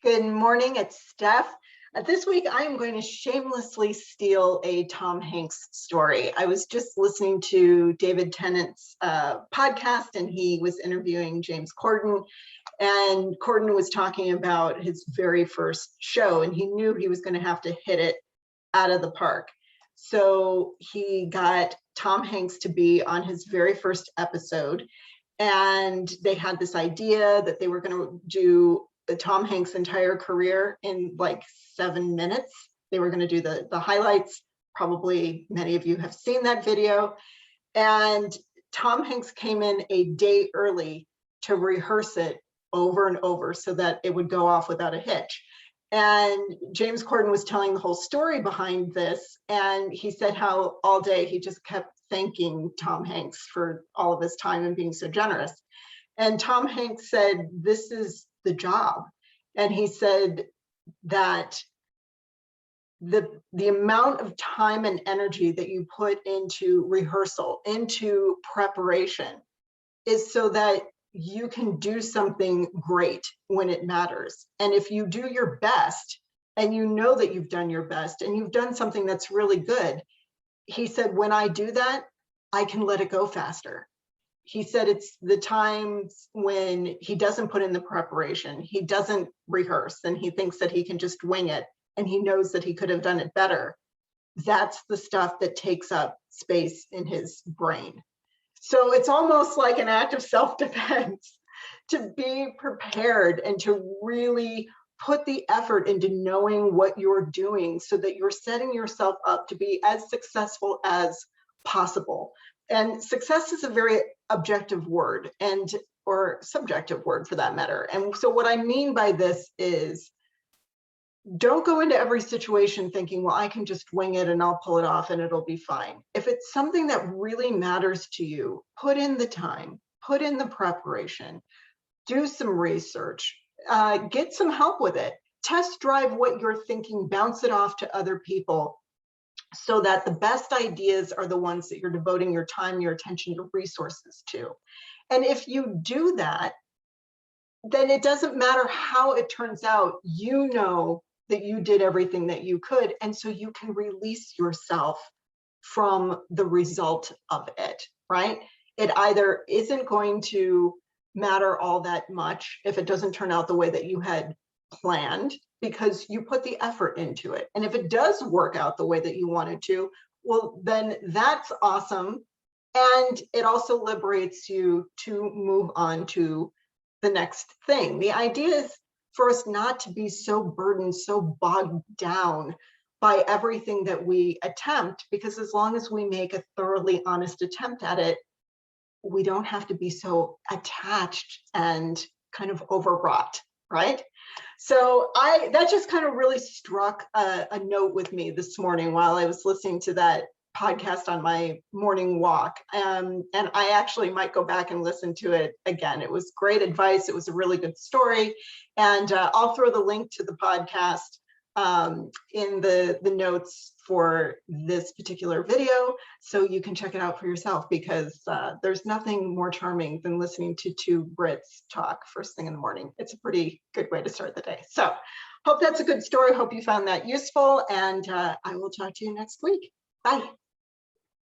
Good morning, it's Steph. This week I am going to shamelessly steal a Tom Hanks story. I was just listening to David Tennant's podcast, and he was interviewing James Corden, and Corden was talking about his very first show, and he knew he was going to have to hit it out of the park. So he got Tom Hanks to be on his very first episode, and they had this idea that they were going to do Tom Hanks' entire career in like 7 minutes. They were going to do the highlights. Probably many of you have seen that video. And Tom Hanks came in a day early to rehearse it over and over so that it would go off without a hitch. And James Corden was telling the whole story behind this. And he said how all day he just kept thanking Tom Hanks for all of his time and being so generous. And Tom Hanks said, "This is the job." And he said that the amount of time and energy that you put into rehearsal, into preparation, is so that you can do something great when it matters. And if you do your best and you know that you've done your best and you've done something that's really good, he said, when I do that, I can let it go faster. He said it's the times when he doesn't put in the preparation, he doesn't rehearse, and he thinks that he can just wing it, and he knows that he could have done it better. That's the stuff that takes up space in his brain. So it's almost like an act of self-defense to be prepared and to really put the effort into knowing what you're doing so that you're setting yourself up to be as successful as possible. And success is a very objective word, or subjective word for that matter. And so what I mean by this is, don't go into every situation thinking, well, I can just wing it and I'll pull it off and it'll be fine. If it's something that really matters to you, put in the time, put in the preparation, do some research, get some help with it, test drive what you're thinking, bounce it off to other people, so that the best ideas are the ones that you're devoting your time, your attention, your resources to. And if you do that, then it doesn't matter how it turns out, you know that you did everything that you could, and so you can release yourself from the result of it, right? It either isn't going to matter all that much if it doesn't turn out the way that you had planned, because you put the effort into it. And if it does work out the way that you wanted to, well, then that's awesome. And it also liberates you to move on to the next thing. The idea is for us not to be so burdened, so bogged down by everything that we attempt, because as long as we make a thoroughly honest attempt at it, we don't have to be so attached and kind of overwrought, right? So that just kind of really struck a note with me this morning while I was listening to that podcast on my morning walk. And I actually might go back and listen to it again. It was great advice. It was a really good story. And I'll throw the link to the podcast in the notes for this particular video, so you can check it out for yourself, because there's nothing more charming than listening to two Brits talk first thing in the morning. It's a pretty good way to start the day. So hope that's a good story. Hope you found that useful, and I will talk to you next week. Bye.